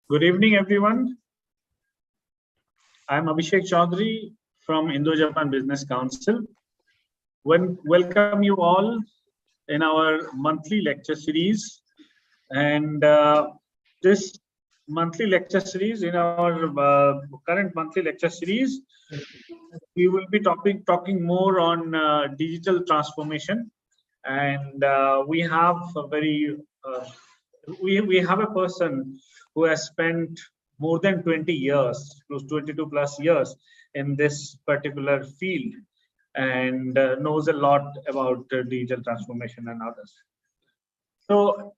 Good evening, everyone. I'm Abhishek Chaudhary from Indo-Japan Business Council. Welcome you all in our monthly lecture series. And this monthly lecture series, in our current monthly lecture series, we will be talking more on digital transformation. And we have a we have a person who has spent more than 20 years, close to 22 plus years in this particular field, and knows a lot about digital transformation and others. So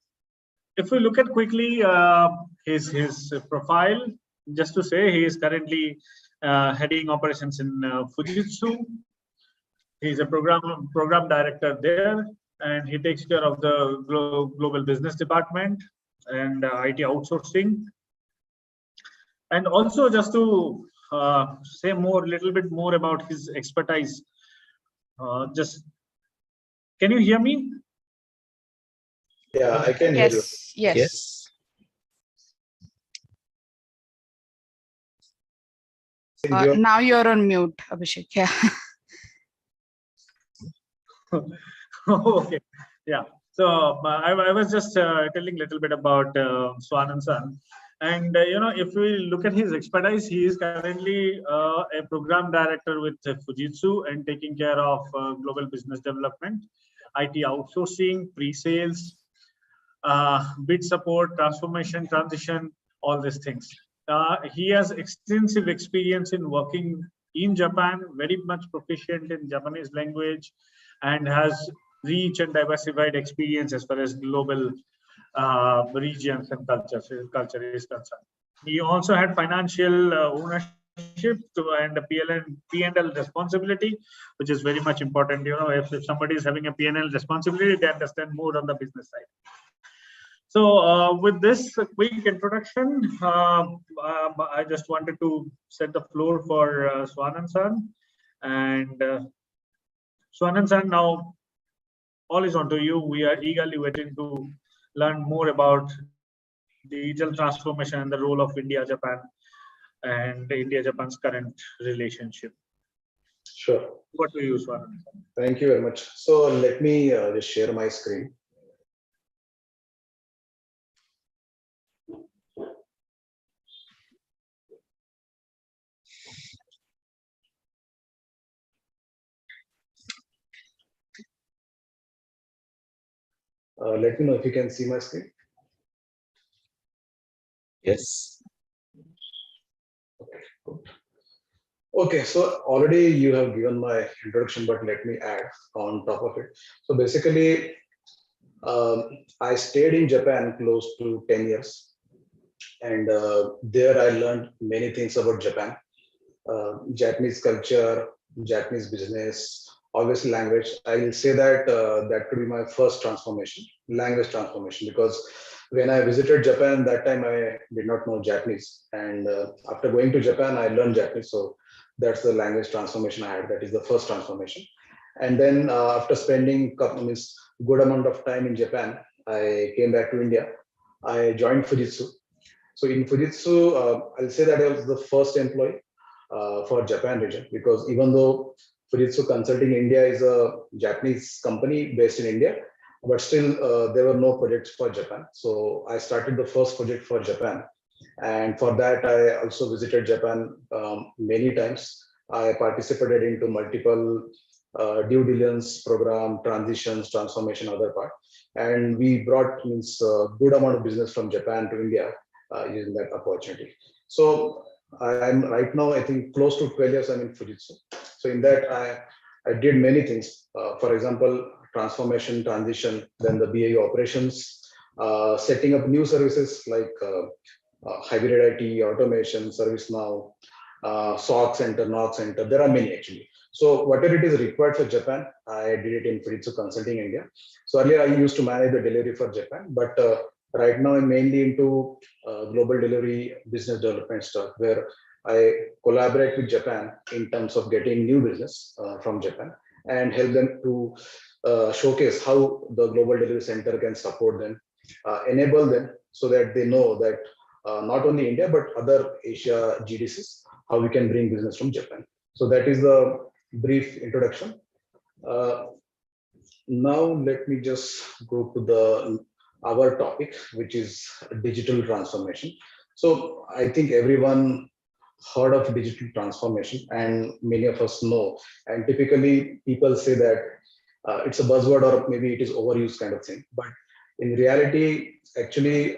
if we look at quickly his profile, just to say he is currently heading operations in Fujitsu. He's a program director there, and he takes care of the global business department and IT outsourcing. And also, just to say little bit more about his expertise. Can you hear me? Yeah, I can hear you. Yes. Now you're on mute, Abhishek. Yeah. Okay. Yeah. So I was just telling a little bit about Swanand San. And if we look at his expertise, he is currently a program director with Fujitsu and taking care of global business development, IT outsourcing, pre-sales, bid support, transformation, transition, all these things. He has extensive experience in working in Japan, very much proficient in Japanese language, and has rich and diversified experience as far as global regions and culture is concerned. He also had financial ownership and a P&L responsibility, which is very much important. If somebody is having a P&L responsibility, they understand more on the business side. So with this quick introduction, I just wanted to set the floor for Swanand San. And Swanand San, now all is on to you. We are eagerly waiting to learn more about digital transformation and the role of India-Japan and India-Japan's current relationship. Sure. What do you, Swanand? Thank you very much. So let me just share my screen. Let me know if you can see my screen. Yes. Okay, good. Okay, so already you have given my introduction, but let me add on top of it. So basically, I stayed in Japan close to 10 years. And there I learned many things about Japan, Japanese culture, Japanese business, obviously language. I will say that that could be my first transformation, language transformation, because when I visited Japan, that time I did not know Japanese. And after going to Japan, I learned Japanese. So that's the language transformation I had. That is the first transformation. And then after spending good amount of time in Japan, I came back to India. I joined Fujitsu. So in Fujitsu, I'll say that I was the first employee for Japan region, because even though Fujitsu Consulting India is a Japanese company based in India, but still there were no projects for Japan. So I started the first project for Japan. And for that, I also visited Japan many times. I participated into multiple due diligence program, transitions, transformation, other part. And we brought good amount of business from Japan to India using that opportunity. So I'm right now, I think close to 12 years I'm in Fujitsu. So in that, I did many things. For example, transformation, transition, then the BAU operations, setting up new services like hybrid IT, automation, ServiceNow, SOC Center, NOC Center. There are many actually. So whatever it is required for Japan, I did it in Fujitsu Consulting India. So earlier I used to manage the delivery for Japan, but right now I'm mainly into global delivery, business development stuff, where I collaborate with Japan in terms of getting new business from Japan and help them to showcase how the global delivery center can support them, enable them so that they know that not only India, but other Asia GDCs, how we can bring business from Japan. So that is the brief introduction. Now let me just go to our topic, which is digital transformation. So I think everyone heard of digital transformation, and many of us know. And typically, people say that it's a buzzword or maybe it is overused kind of thing. But in reality, actually,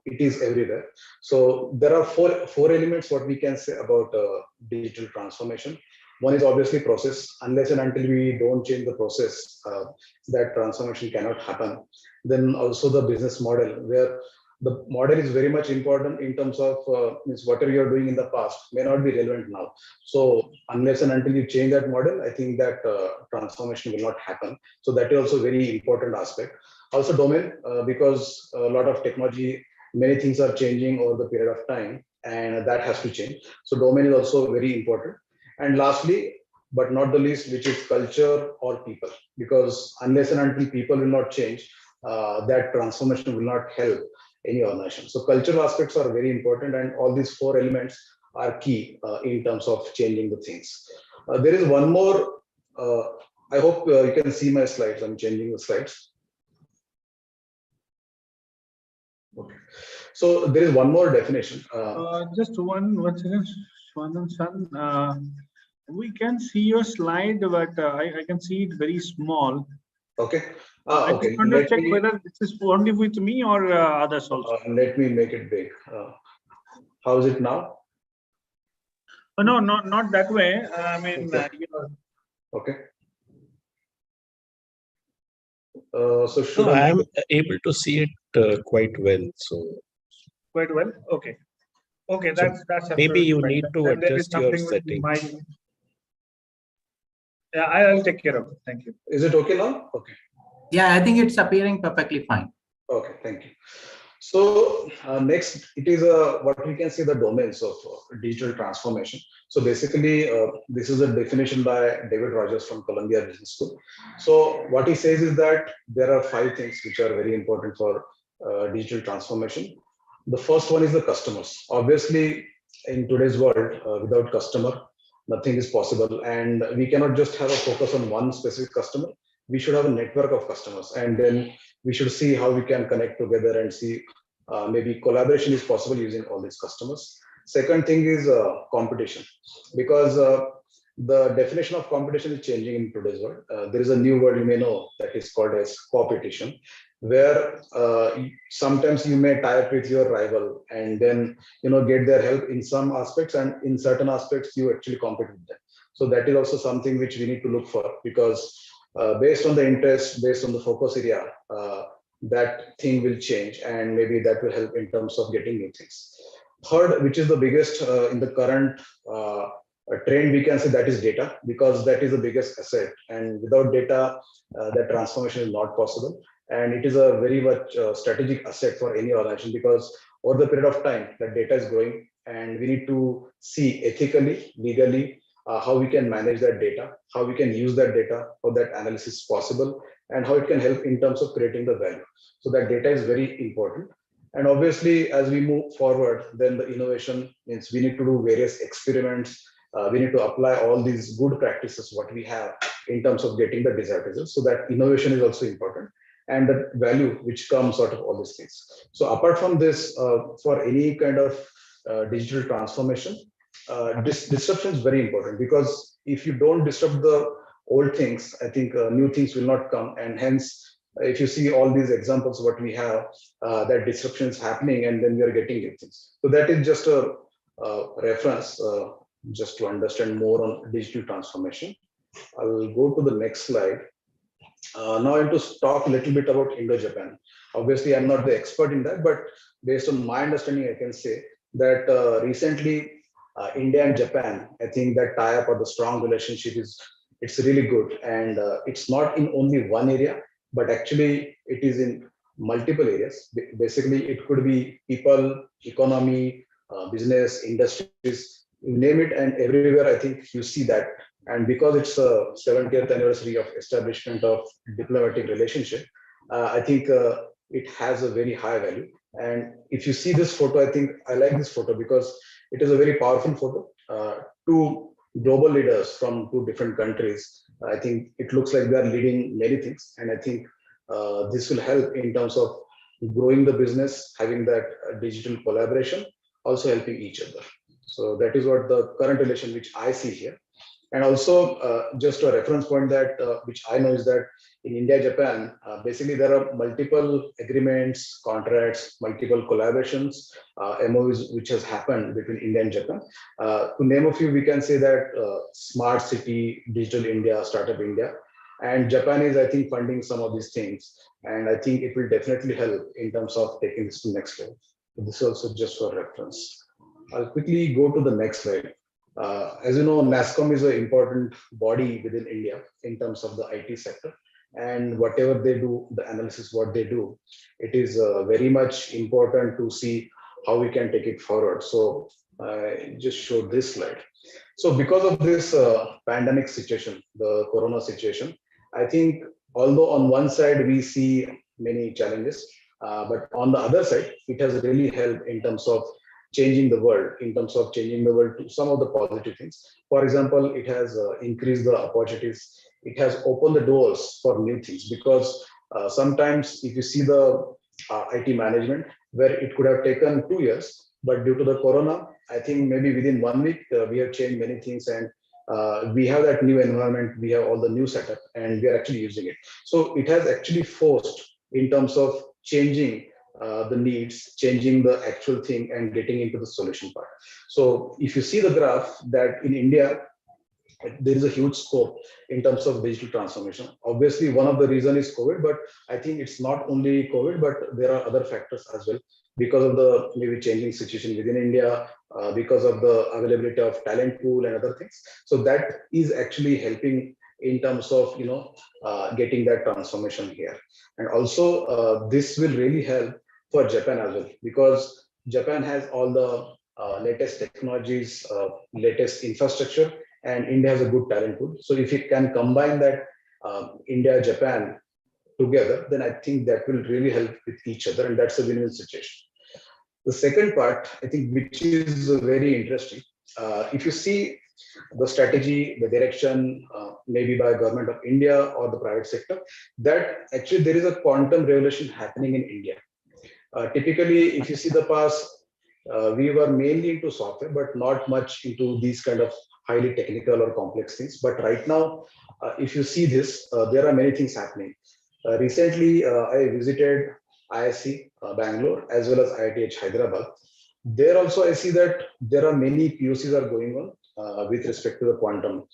it is everywhere. So there are four elements what we can say about digital transformation. One is obviously process. Unless and until we don't change the process, that transformation cannot happen. Then also the business model, where the model is very much important in terms of means whatever you're doing in the past may not be relevant now. So unless and until you change that model, I think that transformation will not happen. So that is also a very important aspect. Also domain, because a lot of technology, many things are changing over the period of time, and that has to change. So domain is also very important. And lastly, but not the least, which is culture or people, because unless and until people will not change, that transformation will not help any organization. So cultural aspects are very important, and all these four elements are key in terms of changing the things. There is one more, I hope you can see my slides. I'm changing the slides. Okay. So there is one more definition. Just one second, Swanand, we can see your slide, but I can see it very small. Okay. I just want to check whether this is only with me or others also. Let me make it big. How is it now? Oh, no, not that way. I mean, okay. So should I am able to see it quite well. So quite well. Okay. Okay, that's maybe you fine. need to adjust your settings. Yeah, I'll take care of it. Thank you. Is it okay now? Okay. Yeah, I think it's appearing perfectly fine. Okay, thank you. So next, it is what we can say the domains of digital transformation. So basically, this is a definition by David Rogers from Columbia Business School. So what he says is that there are 5 things which are very important for digital transformation. The first one is the customers. Obviously, in today's world, without customer, nothing is possible. And we cannot just have a focus on one specific customer. We should have a network of customers, and then we should see how we can connect together and see maybe collaboration is possible using all these customers. Second thing is competition, because the definition of competition is changing in today's world. There is a new word you may know that is called as competition, where sometimes you may tie up with your rival and then get their help in some aspects, and in certain aspects you actually compete with them. So that is also something which we need to look for, because based on the interest, based on the focus area, that thing will change, and maybe that will help in terms of getting new things. Third, which is the biggest in the current trend, we can say that is data, because that is the biggest asset, and without data, that transformation is not possible. And it is a very much strategic asset for any organization, because over the period of time, that data is growing, and we need to see ethically, legally, how we can manage that data, how we can use that data, how that analysis is possible, and how it can help in terms of creating the value. So that data is very important. And obviously, as we move forward, then the innovation means we need to do various experiments. We need to apply all these good practices, what we have in terms of getting the desired results. So that innovation is also important, and the value which comes out of all these things. So apart from this, for any kind of digital transformation, this disruption is very important, because if you don't disrupt the old things, I think new things will not come. And hence, if you see all these examples, what we have, that disruption is happening, and then we are getting new things. So that is just a reference, just to understand more on digital transformation. I'll go to the next slide. Now I'm to talk a little bit about Indo-Japan. Obviously, I'm not the expert in that, but based on my understanding, I can say that recently, India and Japan, I think that tie-up or the strong relationship it's really good, and it's not in only one area, but actually it is in multiple areas. Basically, it could be people, economy, business, industries, you name it, and everywhere I think you see that. And because it's a 70th anniversary of establishment of diplomatic relationship, I think it has a very high value. And if you see this photo, I think I like this photo because it is a very powerful photo. Two global leaders from two different countries. I think it looks like they are leading many things, and I think this will help in terms of growing the business, having that digital collaboration, also helping each other. So that is what the current relation which I see here. And also, just a reference point that which I know is that in India, Japan, basically there are multiple agreements, contracts, multiple collaborations, MOUs which has happened between India and Japan. To name a few, we can say that Smart City, Digital India, Startup India, and Japan is, I think, funding some of these things. And I think it will definitely help in terms of taking this to the next level. So this is also just for reference. I'll quickly go to the next slide. As you know, NASSCOM is an important body within India in terms of the IT sector, and whatever they do, the analysis what they do, it is very much important to see how we can take it forward. So I just show this slide. So because of this pandemic situation, the corona situation, I think although on one side we see many challenges, but on the other side, it has really helped in terms of changing the world, in terms of changing the world to some of the positive things. For example, it has increased the opportunities. It has opened the doors for new things, because sometimes if you see the IT management, where it could have taken 2 years, but due to the corona, I think maybe within 1 week, we have changed many things, and we have that new environment, we have all the new setup, and we are actually using it. So it has actually forced in terms of changing the needs, changing the actual thing, and getting into the solution part. So if you see the graph that in India, there is a huge scope in terms of digital transformation. Obviously, one of the reasons is COVID, but I think it's not only COVID, but there are other factors as well, because of the maybe changing situation within India, because of the availability of talent pool and other things. So that is actually helping in terms of getting that transformation here. And also this will really help for Japan as well, because Japan has all the latest technologies, latest infrastructure, and India has a good talent pool. So if it can combine that India, Japan together, then I think that will really help with each other, and that's a win-win situation. The second part, I think, which is very interesting, if you see the strategy, the direction, maybe by government of India or the private sector, that actually there is a quantum revolution happening in India. Typically, if you see the past, we were mainly into software, but not much into these kind of highly technical or complex things. But right now, if you see this, there are many things happening. Recently, I visited ISC Bangalore as well as IITH Hyderabad. There also, I see that there are many POCs are going on with respect to the quantum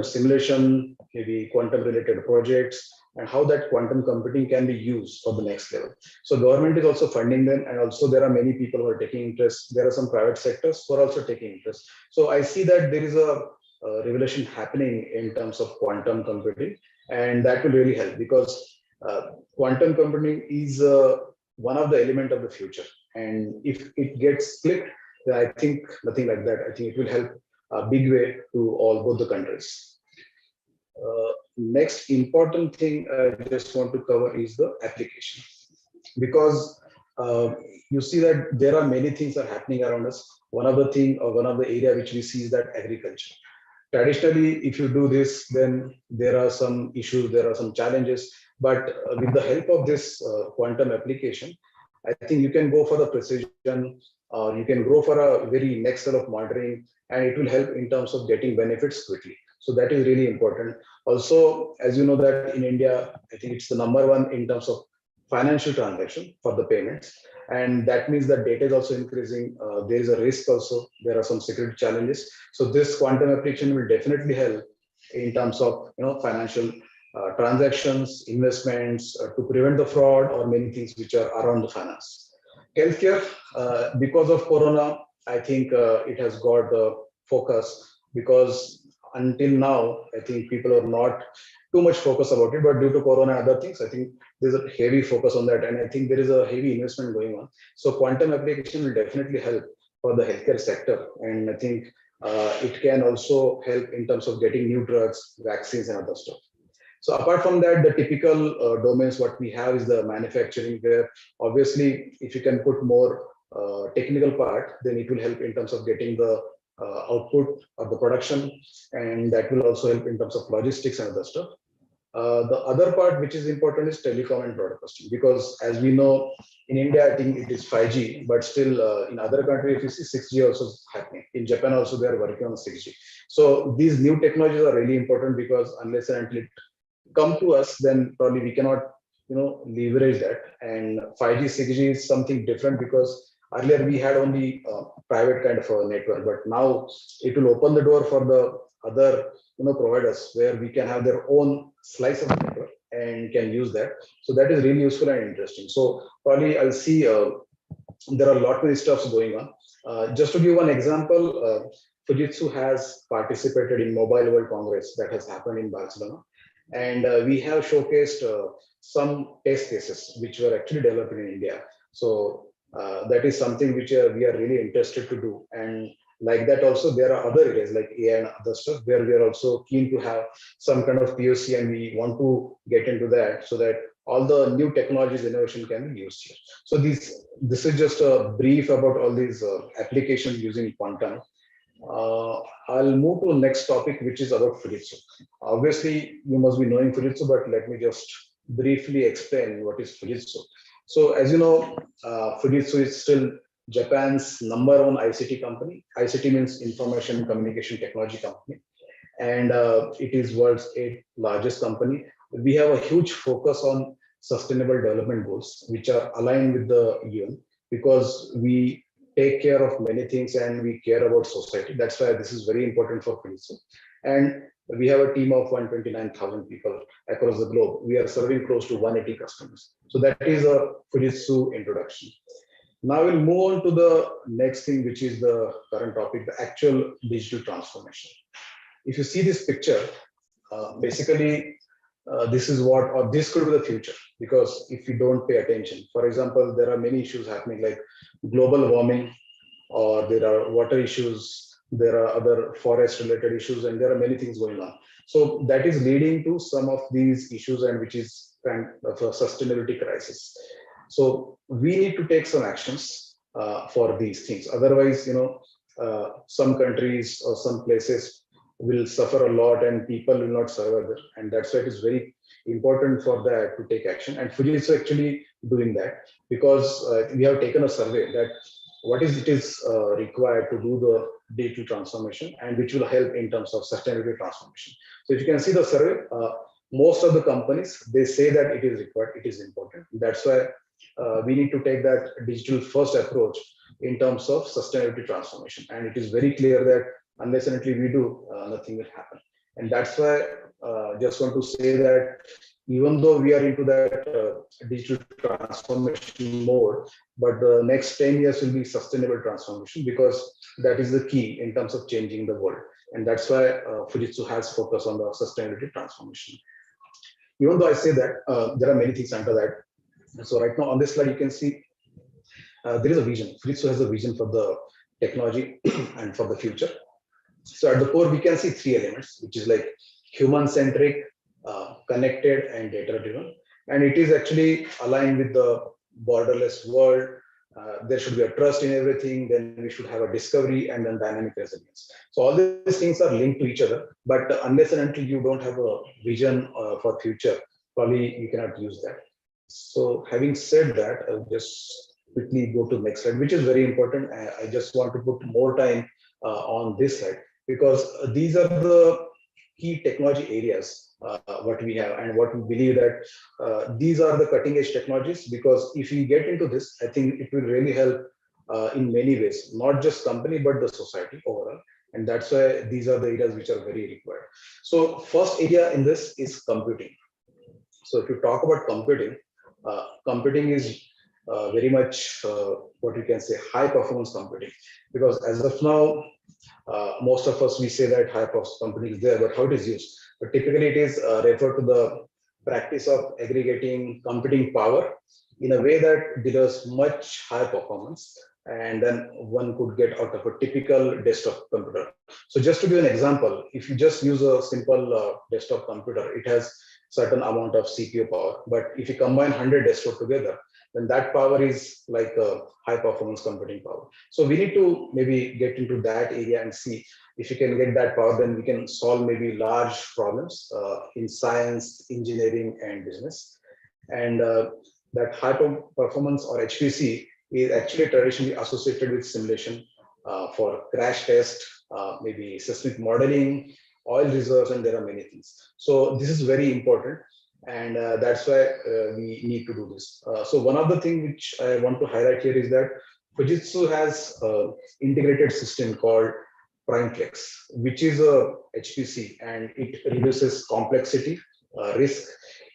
simulation, maybe quantum related projects, and how that quantum computing can be used for the next level. So government is also funding them, and also there are many people who are taking interest. There are some private sectors who are also taking interest. So I see that there is a revolution happening in terms of quantum computing, and that will really help, because quantum computing is one of the elements of the future. And if it gets clicked, then I think nothing like that. I think it will help a big way to both the countries. Next important thing I just want to cover is the application, because you see that there are many things are happening around us. One of the area which we see is that agriculture. Traditionally, if you do this, then there are some issues, there are some challenges. But with the help of this quantum application, I think you can go for the precision, or you can go for a very next level of monitoring, and it will help in terms of getting benefits quickly. So that is really important. Also, as you know that in India, I think it's the #1 in terms of financial transaction for the payments. And that means that data is also increasing. There is a risk also. There are some security challenges. So this quantum application will definitely help in terms of financial transactions, investments, to prevent the fraud or many things which are around the finance. Healthcare, because of Corona, I think it has got the focus, because until now, I think people are not too much focused about it, but due to Corona and other things, I think there's a heavy focus on that, and I think there is a heavy investment going on. So quantum application will definitely help for the healthcare sector, and I think it can also help in terms of getting new drugs, vaccines, and other stuff. So apart from that, the typical domains what we have is the manufacturing, where obviously if you can put more technical part, then it will help in terms of getting the output of the production, and that will also help in terms of logistics and other stuff. The other part which is important is telecom and broadcasting, because as we know, in India, I think it is 5G, but still in other countries, if you see 6G also is happening. In Japan also, they are working on 6G. So these new technologies are really important, because unless and until it come to us, then probably we cannot, leverage that. And 5G, 6G is something different, because earlier we had only private kind of a network, but now it will open the door for the other providers, where we can have their own slice of the network and can use that. So that is really useful and interesting. So probably I'll see there are a lot many stuffs going on. Just to give one example, Fujitsu has participated in Mobile World Congress that has happened in Barcelona, and we have showcased some test cases which were actually developed in India. So that is something which we are really interested to do. And like that also, there are other areas like AI and other stuff where we are also keen to have some kind of POC, and we want to get into that, so that all the new technologies innovation can be used here. So this is just a brief about all these applications using quantum. I'll move to the next topic, which is about Fujitsu. Obviously, you must be knowing Fujitsu, but let me just briefly explain what is Fujitsu. So as you know, Fujitsu is still Japan's #1 ICT company. ICT means Information Communication Technology company, and it is world's 8th largest company. We have a huge focus on sustainable development goals, which are aligned with the UN, because we take care of many things and we care about society. That's why this is very important for Fujitsu. And we have a team of 129,000 people across the globe. We are serving close to 180 customers. So that is a Fujitsu introduction. Now we'll move on to the next thing, which is the current topic, the actual digital transformation. If you see this picture, basically, this is what, or this could be the future, because if you don't pay attention, for example, there are many issues happening like global warming, or there are water issues, there are other forest related issues, and there are many things going on. So that is leading to some of these issues, and which is kind of a sustainability crisis. So we need to take some actions for these things. Otherwise, some countries or some places will suffer a lot and people will not survive it. And that's why it is very important for that to take action. And Fujitsu is actually doing that, because we have taken a survey that what is required to do the digital transformation, and which will help in terms of sustainability transformation. So if you can see the survey, most of the companies, they say that it is required, it is important. That's why we need to take that digital first approach in terms of sustainability transformation. And it is very clear that unless and until we do, nothing will happen. And that's why just want to say that even though we are into that digital transformation mode, but the next 10 years will be sustainable transformation, because that is the key in terms of changing the world. And that's why Fujitsu has focused on the sustainability transformation. Even though I say that, there are many things under that. So right now on this slide, you can see there is a vision. Fujitsu has a vision for the technology and for the future. So at the core, we can see 3 elements, which is like human-centric, connected, and data-driven. And it is actually aligned with the borderless world. There should be a trust in everything. Then we should have a discovery and then dynamic resilience. So all these things are linked to each other. But unless and until you don't have a vision for future, probably you cannot use that. So having said that, I'll just quickly go to the next slide, which is very important. I just want to put more time on this slide, because these are the key technology areas what we have, and what we believe that these are the cutting edge technologies, because if we get into this, I think it will really help in many ways, not just company, but the society overall. And that's why these are the areas which are very required. So first area in this is computing. So if you talk about computing, computing is very much what you can say high performance computing, because as of now, most of us, we say that high performance computing is there, but how it is used? But typically it is referred to the practice of aggregating computing power in a way that delivers much higher performance, and then one could get out of a typical desktop computer. So just to give an example, if you just use a simple desktop computer, it has certain amount of CPU power. But if you combine 100 desktop together, then that power is like a high performance computing power. So we need to maybe get into that area and see if you can get that power, then we can solve maybe large problems in science, engineering, and business. And that high performance or HPC is actually traditionally associated with simulation for crash test, maybe seismic modeling, oil reserves, and there are many things. So this is very important, and that's why we need to do this. So one of the things which I want to highlight here is that Fujitsu has an integrated system called PrimeFlex, which is a HPC, and it reduces complexity, risk.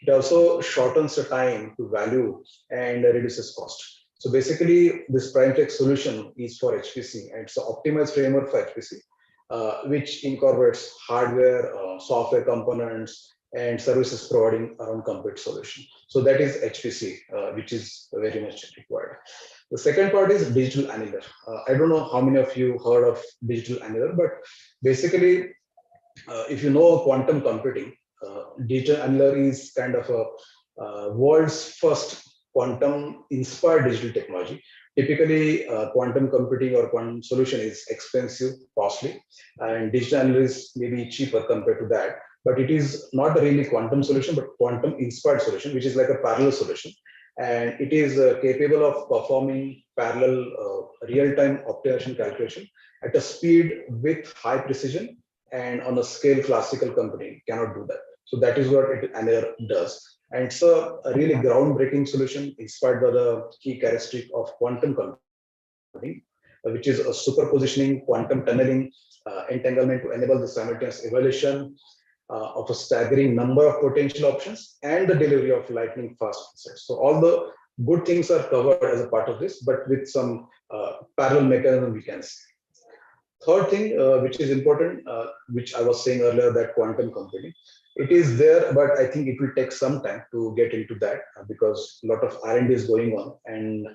It also shortens the time to value and reduces cost. So basically, this PrimeFlex solution is for HPC, and it's an optimized framework for HPC, which incorporates hardware, software components, and services providing around compute solution. So that is HPC, which is very much required. The second part is digital annealer. I don't know how many of you heard of digital annealer, but basically, if you know quantum computing, digital annealer is kind of a world's first quantum inspired digital technology. Typically, quantum computing or quantum solution is expensive, costly, and digital annealer is maybe cheaper compared to that. But it is not a really quantum solution, but quantum inspired solution, which is like a parallel solution. And it is capable of performing parallel real-time optimization calculation at a speed with high precision and on a scale classical computing cannot do that. So that is what annealer does. And it's a really groundbreaking solution inspired by the key characteristic of quantum computing, which is a superpositioning, quantum tunneling, entanglement to enable the simultaneous evaluation of a staggering number of potential options and the delivery of lightning fast answers. So all the good things are covered as a part of this, but with some parallel mechanism we can see. Third thing, which is important, which I was saying earlier, that quantum computing, it is there, but I think it will take some time to get into that because a lot of R&D is going on, and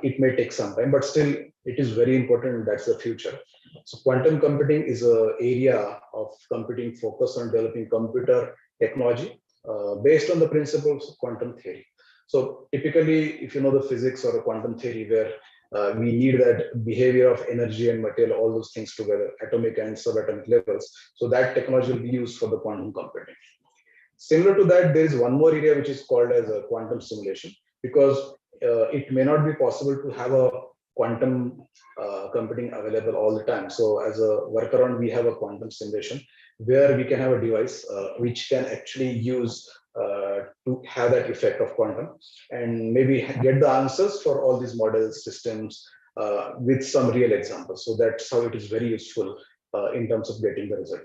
it may take some time, but still it is very important. That's the future. So quantum computing is an area of computing focused on developing computer technology based on the principles of quantum theory. So typically, if you know the physics or a quantum theory where we need that behavior of energy and material, all those things together, atomic and subatomic levels. So that technology will be used for the quantum computing. Similar to that, there is one more area which is called as a quantum simulation, because it may not be possible to have a quantum computing available all the time. So as a workaround, we have a quantum simulation where we can have a device which can actually use to have that effect of quantum and maybe get the answers for all these models, systems with some real examples. So that's how it is very useful in terms of getting the result.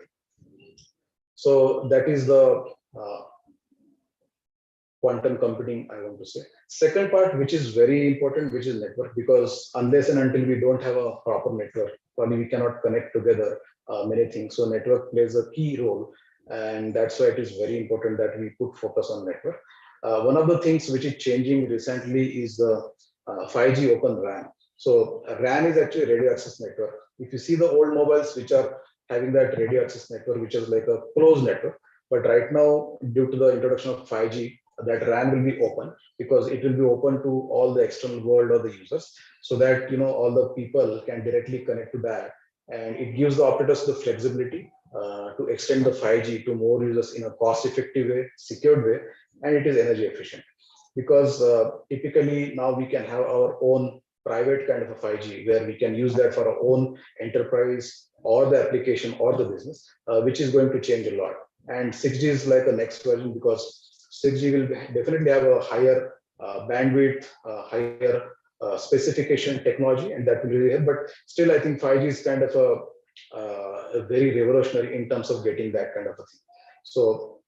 So that is the quantum computing I want to say. Second part, which is very important, which is network, because unless and until we don't have a proper network, probably we cannot connect together many things. So network plays a key role, and that's why it is very important that we put focus on network. One of the things which is changing recently is the 5G Open RAN. So RAN is actually radio access network. If you see the old mobiles which are having that radio access network, which is like a closed network, but right now, due to the introduction of 5G, that RAN will be open because it will be open to all the external world or the users, so that all the people can directly connect to that, and it gives the operators the flexibility to extend the 5G to more users in a cost-effective way, secured way, and it is energy efficient. Because typically now we can have our own private kind of a 5G where we can use that for our own enterprise or the application or the business, which is going to change a lot. And 6G is like the next version, because 6G will definitely have a higher bandwidth, higher specification technology, and that will really help. But still, I think 5G is kind of a very revolutionary in terms of getting that kind of a thing. So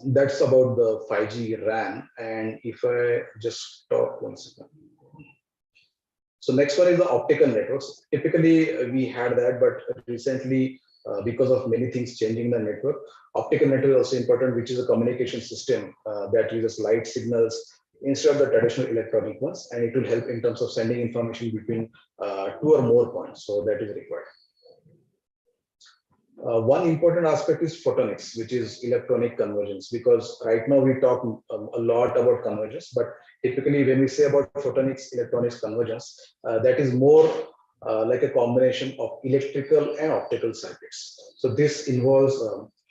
that's about the 5G RAN. And if I just stop 1 second. So next one is the optical networks. Typically, we had that, but recently, because of many things changing in the network, optical network is also important, which is a communication system that uses light signals instead of the traditional electronic ones, and it will help in terms of sending information between 2 or more points. So that is required. One important aspect is photonics, which is electronic convergence, because right now we talk a lot about convergence, but typically when we say about photonics, electronics convergence, that is more like a combination of electrical and optical circuits. So this involves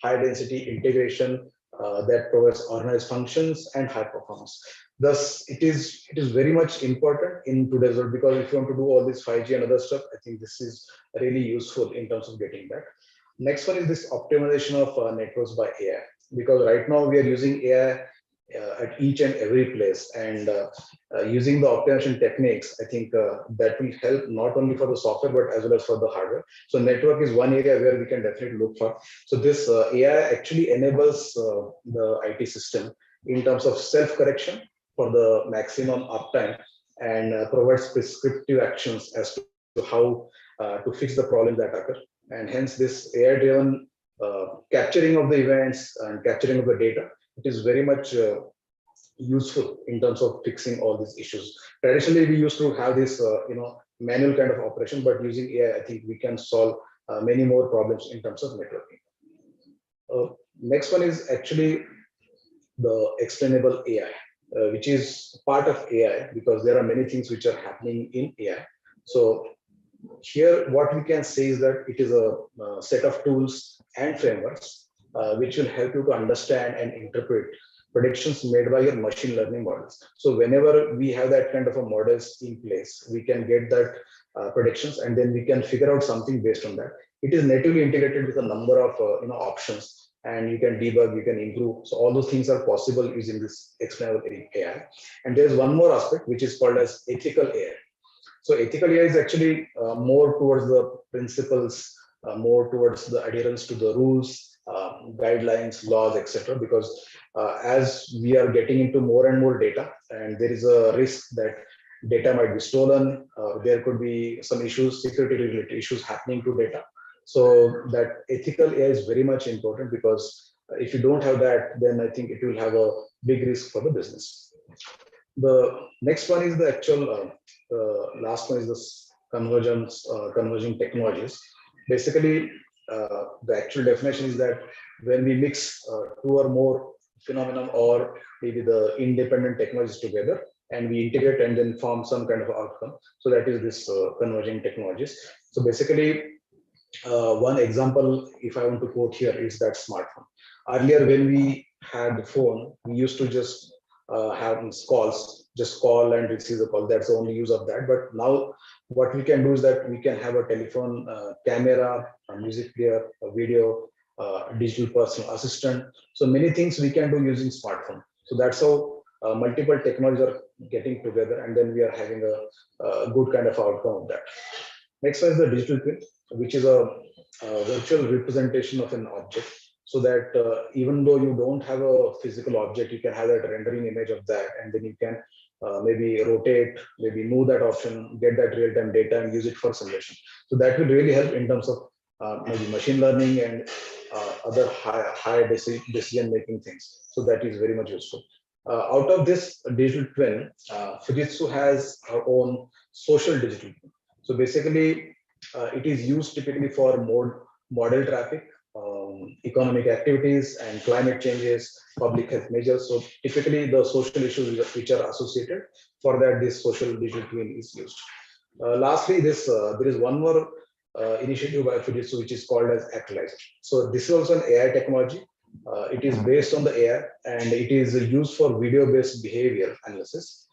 high density integration that provides organized functions and high performance. Thus, it is very much important in today's world, because if you want to do all this 5G and other stuff, I think this is really useful in terms of getting that. Next one is this optimization of networks by AI, because right now we are using AI at each and every place, and using the optimization techniques, I think that will help not only for the software but as well as for the hardware. So network is one area where we can definitely look for. So this AI actually enables the IT system in terms of self-correction for the maximum uptime, and provides prescriptive actions as to how to fix the problem that occur. And hence this AI-driven capturing of the events and capturing of the data, it is very much useful in terms of fixing all these issues. Traditionally, we used to have this manual kind of operation, but using AI, I think we can solve many more problems in terms of networking. Next one is actually the explainable AI, which is part of AI, because there are many things which are happening in AI. So here, what we can say is that it is a set of tools and frameworks which will help you to understand and interpret predictions made by your machine learning models. So whenever we have that kind of a models in place, we can get that predictions, and then we can figure out something based on that. It is natively integrated with a number of options, and you can debug, you can improve. So all those things are possible using this explainable AI. And there is one more aspect which is called as ethical AI. So ethical AI is actually more towards the principles, more towards the adherence to the rules, guidelines, laws, etc. Because as we are getting into more and more data, and there is a risk that data might be stolen, there could be some issues, security related issues happening to data. So that ethical AI is very much important, because if you don't have that, then I think it will have a big risk for the business. The next one is the actual, last one is this converging technologies. Basically, the actual definition is that when we mix two or more phenomenon, or maybe the independent technologies together, and we integrate and then form some kind of outcome. So that is this converging technologies. So basically, one example, if I want to quote here, is that smartphone. Earlier, when we had the phone, we used to just have calls, just call and receive the call. That's the only use of that. But now what we can do is that we can have a telephone camera, a music player, a video, digital personal assistant. So many things we can do using smartphone. So that's how multiple technologies are getting together, and then we are having a good kind of outcome of that. Next one is the digital twin, which is a virtual representation of an object. So that even though you don't have a physical object, you can have that rendering image of that, and then you can maybe rotate, maybe move that option, get that real-time data and use it for simulation. So that will really help in terms of maybe machine learning and other high decision-making things. So that is very much useful. Out of this digital twin, Fujitsu has our own social digital twin. So basically, it is used typically for model traffic, economic activities, and climate changes, public health measures. So typically the social issues which are associated, for that this social digital twin is used. Lastly, there is one more initiative by Fujitsu which is called as Actualizer. So this is also an AI technology. It is based on the AI, and it is used for video-based behavior analysis.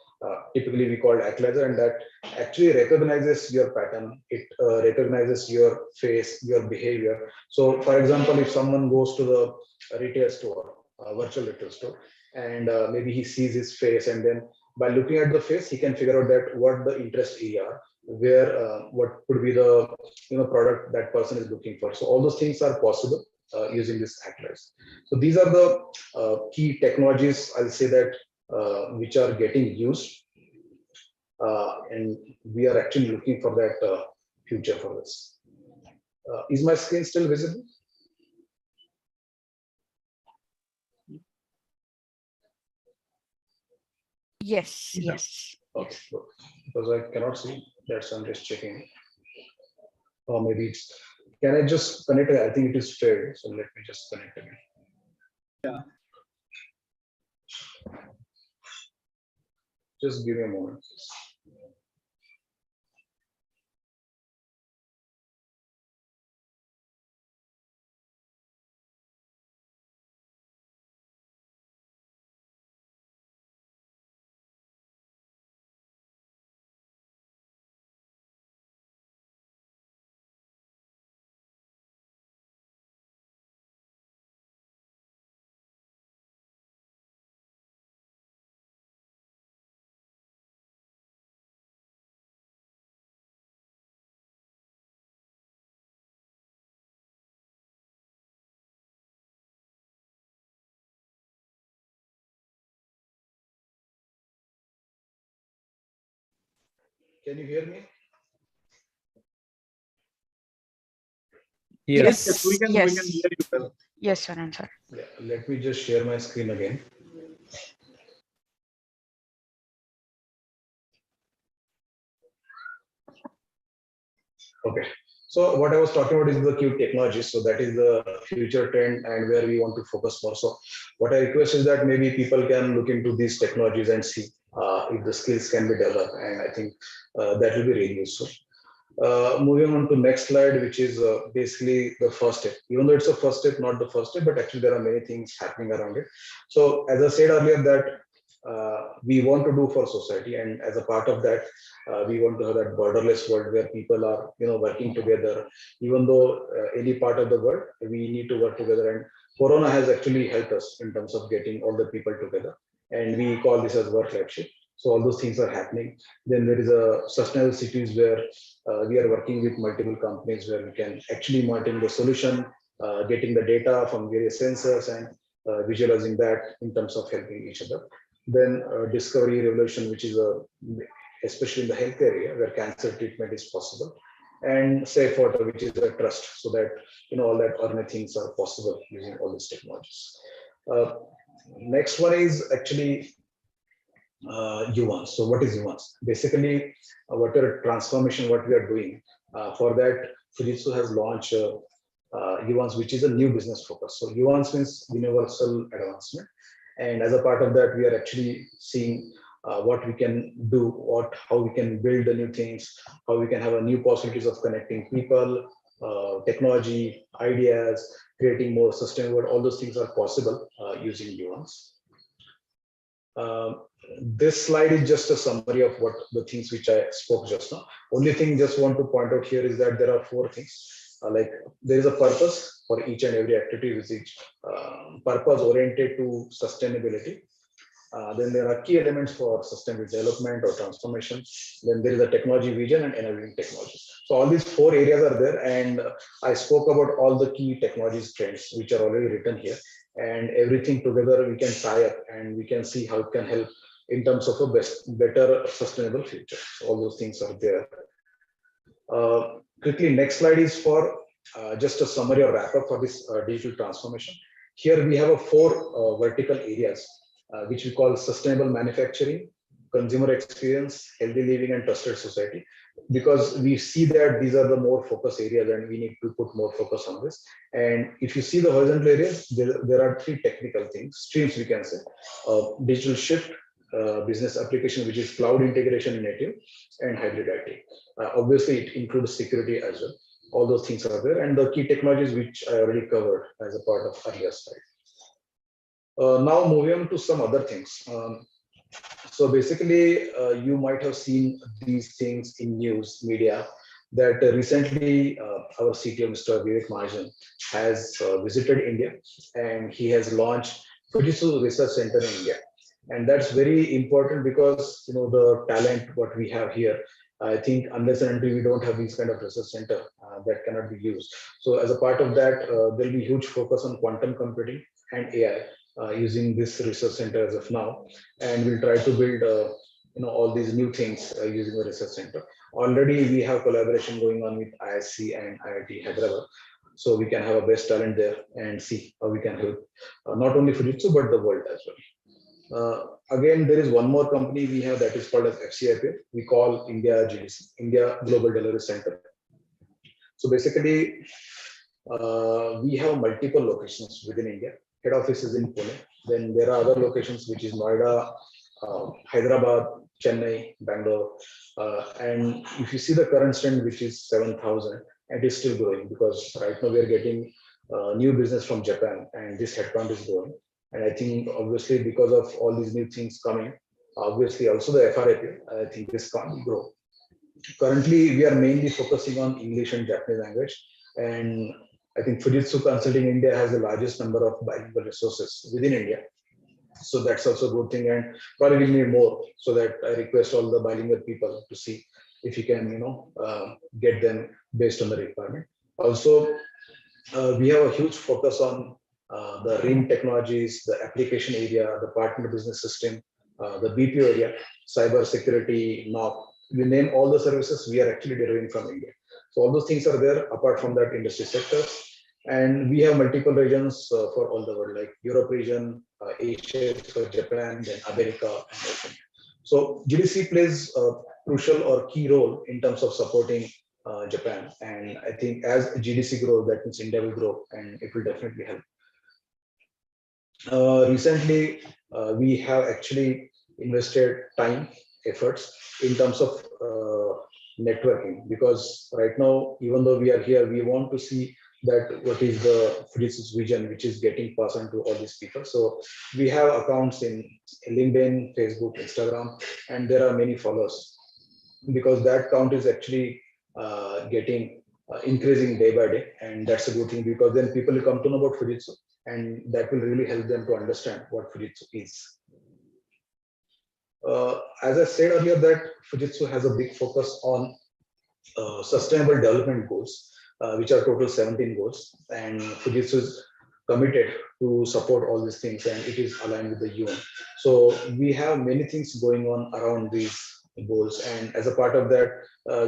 Typically we call it Actualizer, and that actually recognizes your pattern. It recognizes your face, your behavior. So for example, if someone goes to the retail store, virtual retail store, and maybe he sees his face, and then by looking at the face, he can figure out that what the interest area are, where what could be the product that person is looking for. So all those things are possible using this Actualizer. So these are the key technologies, I'll say that, which are getting used, and we are actually looking for that future for this. Is my screen still visible? Yes, yes. Okay, good. Because I cannot see, that's why I'm just checking. Or maybe it's Can I just connect? I think it is failed. So let me just connect again. Yeah. Just give me a moment, please. Can you hear me? Yes, Yes. we can hear you well. Yes, Swanand sir. Yeah, let me just share my screen again. Okay. So what I was talking about is the cube technology. So that is the future trend and where we want to focus more. So what I request is that maybe people can look into these technologies and see if the skills can be developed. And I think that will be really useful. Moving on to next slide, which is basically the first step. Even though it's a first step, not the first step, but actually there are many things happening around it. So as I said earlier, that we want to do for society, and as a part of that, we want to have that borderless world where people are, working together. Even though any part of the world, we need to work together. And Corona has actually helped us in terms of getting all the people together, and we call this as work-life shift. So all those things are happening. Then there is a sustainable cities where we are working with multiple companies where we can actually monitor the solution, getting the data from various sensors and visualizing that in terms of helping each other. Then discovery revolution, which is especially in the healthcare area where cancer treatment is possible, and safe water, which is a trust, so that all that ordinary things are possible using all these technologies. Next one is actually nuance. So what is nuance? Basically, what are transformation, what we are doing. For that, Fujitsu has launched nuance, which is a new business focus. So nuance means universal advancement. And as a part of that, we are actually seeing what we can do, how we can build the new things, how we can have a new possibilities of connecting people, technology, ideas, creating more sustainable. All those things are possible using nuance. This slide is just a summary of what the things which I spoke just now. Only thing just want to point out here is that there are 4 things. Like there is a purpose for each and every activity, which is purpose oriented to sustainability. Then there are key elements for sustainable development or transformation. Then there is a technology vision and enabling technology. So all these 4 areas are there, and I spoke about all the key technologies trends which are already written here, and everything together we can tie up and we can see how it can help in terms of a better sustainable future. So all those things are there. Quickly, next slide is for just a summary or wrap up for this digital transformation. Here we have 4 vertical areas, which we call sustainable manufacturing, consumer experience, healthy living, and trusted society. Because we see that these are the more focus areas and we need to put more focus on this. And if you see the horizontal areas, there are 3 technical things, streams we can say. Digital shift, business application, which is cloud integration in native, and hybrid IT. Obviously, it includes security as well. All those things are there, and the key technologies which I already covered as a part of earlier slide. Now moving on to some other things. So basically, you might have seen these things in news media that recently our CTO, Mr. Vivek Mahajan, has visited India, and he has launched Fujitsu Research Center in India. And that's very important because the talent what we have here, I think unless and until we don't have these kind of research center, that cannot be used. So as a part of that, there'll be huge focus on quantum computing and AI using this research center as of now, and we'll try to build all these new things using the research center. Already we have collaboration going on with ISC and IIT Hyderabad, so we can have a best talent there and see how we can help not only Fujitsu but the world as well. Again, there is one more company we have that is called as FCIP. We call India GDC, India Global Delivery Center. So basically, we have multiple locations within India. Head office is in Pune. Then there are other locations, which is Noida, Hyderabad, Chennai, Bangalore. And if you see the current trend, which is 7,000, and it is still growing, because right now we are getting new business from Japan, and this headcount is growing. And I think obviously because of all these new things coming, obviously also the FRAP, I think this can't grow. Currently, we are mainly focusing on English and Japanese language. And I think Fujitsu Consulting India has the largest number of bilingual resources within India. So that's also a good thing, and probably we need more. So that I request all the bilingual people to see if you can, get them based on the requirement. Also, we have a huge focus on the RIM technologies, the application area, the partner business system, the BPO area, cyber security, NOC. We name all the services we are actually deriving from India. So all those things are there apart from that industry sectors. And we have multiple regions for all the world, like Europe region, Asia for Japan, then America, and Oceania. So GDC plays a crucial or key role in terms of supporting Japan. And I think as GDC grows, that means India will grow, and it will definitely help. Recently, we have actually invested time, efforts in terms of networking, because right now, even though we are here, we want to see that what is the Fujitsu's vision, which is getting passed on to all these people. So we have accounts in LinkedIn, Facebook, Instagram, and there are many followers, because that count is actually getting increasing day by day, and that's a good thing, because then people will come to know about Fujitsu, and that will really help them to understand what Fujitsu is. As I said earlier, that Fujitsu has a big focus on sustainable development goals, which are total 17 goals, and Fujitsu is committed to support all these things, and it is aligned with the UN. So we have many things going on around these goals, and as a part of that,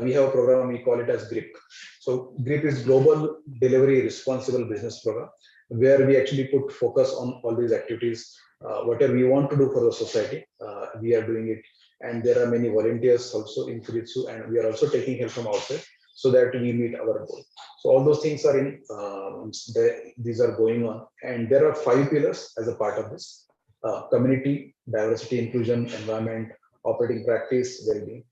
we have a program, we call it as GRIP. So GRIP is Global Delivery Responsible Business Program, where we actually put focus on all these activities. Whatever we want to do for the society, we are doing it. And there are many volunteers also in Fujitsu, and we are also taking help from outside so that we meet our goal. So all those things are in, these are going on. And there are 5 pillars as a part of this: community, diversity, inclusion, environment, operating practice, well-being.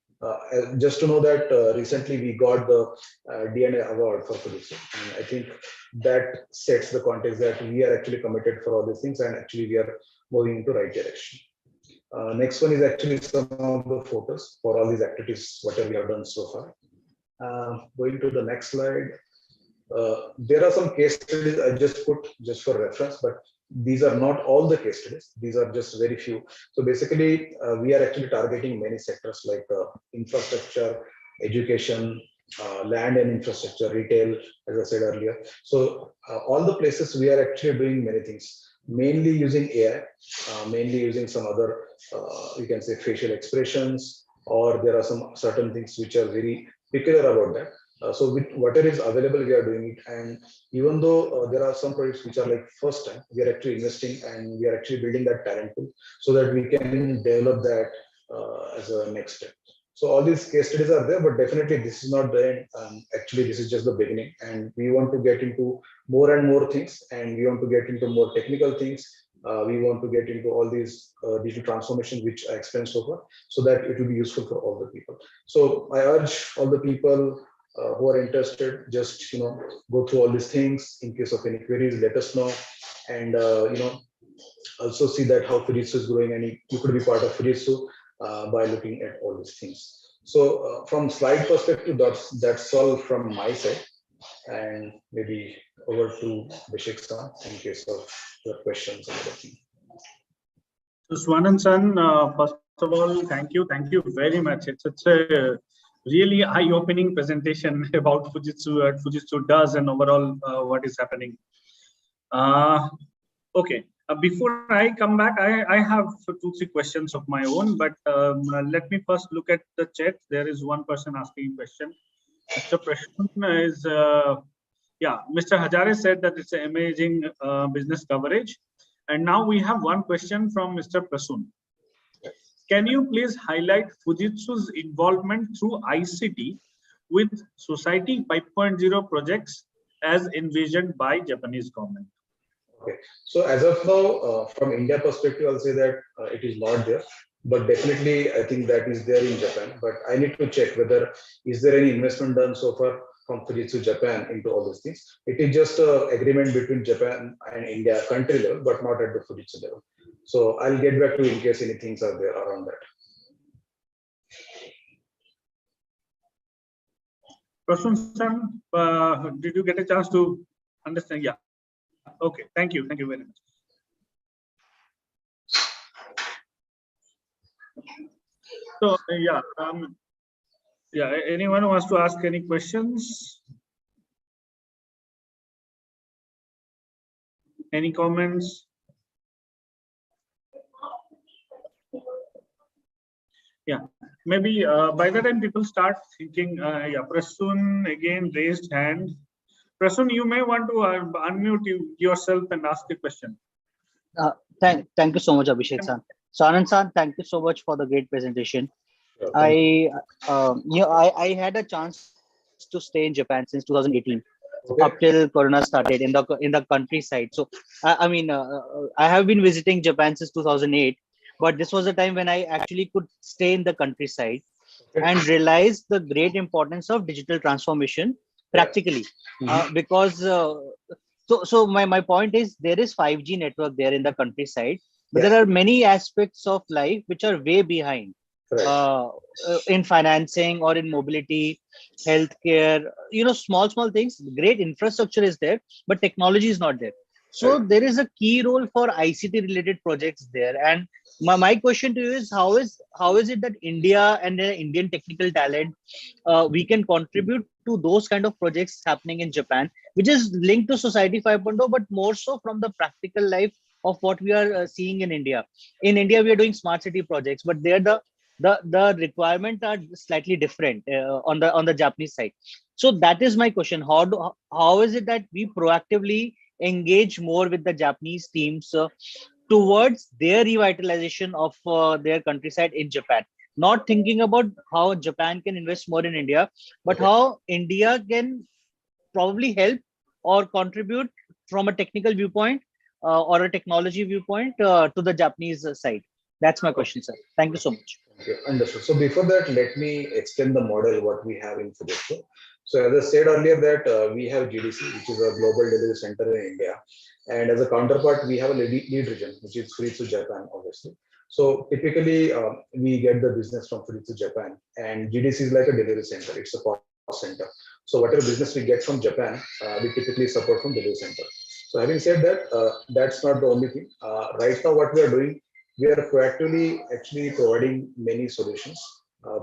Just to know that recently we got the DNA award for Fujitsu, and I think that sets the context that we are actually committed for all these things, and actually we are moving into right direction. Next one is actually some of the photos for all these activities, whatever we have done so far. Going to the next slide. There are some case studies I just put just for reference, but these are not all the case studies. These are just very few. So basically, we are actually targeting many sectors like infrastructure, education, land and infrastructure, retail, as I said earlier. So all the places we are actually doing many things, mainly using AI, mainly using some other, you can say facial expressions, or there are some certain things which are very peculiar about that. So with whatever is available, we are doing it. And even though there are some projects which are like first time, we are actually investing and we are actually building that talent pool so that we can develop that as a next step. So all these case studies are there, but definitely this is not the end. Actually, this is just the beginning, and we want to get into more and more things, and we want to get into more technical things. We want to get into all these digital transformation, which I explained so far, so that it will be useful for all the people. So I urge all the people who are interested, just go through all these things. In case of any queries, let us know, and also see that how Fujitsu is growing, and you could be part of Fujitsu by looking at all these things. So from slide perspective, that's all from my side, and maybe over to Bishik-san in case of your questions and everything. So Swanand-san, first of all, thank you very much. It's such a really eye-opening presentation about Fujitsu, what Fujitsu does, and overall what is happening. Okay. Before I come back, I have 2-3 questions of my own, but let me first look at the chat. There is one person asking a question. Mr. Prashant is, Mr. Hajare said that it's an amazing business coverage. And now we have one question from Mr. Prasun. Can you please highlight Fujitsu's involvement through ICT with Society 5.0 projects as envisioned by Japanese government? Okay, so as of now, from India perspective, I'll say that it is not there, but definitely I think that is there in Japan. But I need to check whether is there any investment done so far from Fujitsu Japan into all those things. It is just an agreement between Japan and India country level, but not at the Fujitsu level. So I'll get back to you in case any things are there around that. Prasun, did you get a chance to understand? Yeah. Okay. Thank you. Thank you very much. So yeah. Anyone who wants to ask any questions? Any comments? Yeah, maybe by the time people start thinking, yeah, Prasun again raised hand. Prasun, you may want to unmute yourself and ask a question. Thank you so much, Abhishek-san. Swanand-san, thank you so much for the great presentation. I had a chance to stay in Japan since 2018, up till Corona started in the countryside. So I have been visiting Japan since 2008, but this was the time when I actually could stay in the countryside and realize the great importance of digital transformation practically, because so my point is there is 5G network there in the countryside, but there are many aspects of life which are way behind. In financing or in mobility, healthcare, small things. Great infrastructure is there, but technology is not there. So there is a key role for ICT related projects there. And my question to you is how is it that India and the Indian technical talent we can contribute to those kind of projects happening in Japan, which is linked to Society 5.0, but more so from the practical life of what we are seeing in India. In India, we are doing smart city projects, but there the requirements are slightly different on the Japanese side. So that is my question. How is it that we proactively engage more with the Japanese teams towards their revitalization of their countryside in Japan? Not thinking about how Japan can invest more in India, but how India can probably help or contribute from a technical viewpoint or a technology viewpoint to the Japanese side. That's my question, sir. Thank you so much. Okay, understood. So before that, let me extend the model what we have in Fujitsu. So as I said earlier that we have GDC, which is a global delivery center in India. And as a counterpart, we have a lead region, which is Fujitsu Japan, obviously. So typically, we get the business from Fujitsu Japan, and GDC is like a delivery center. It's a cost center. So whatever business we get from Japan, we typically support from delivery center. So having said that, that's not the only thing. Right now, what we are doing, we are proactively actually providing many solutions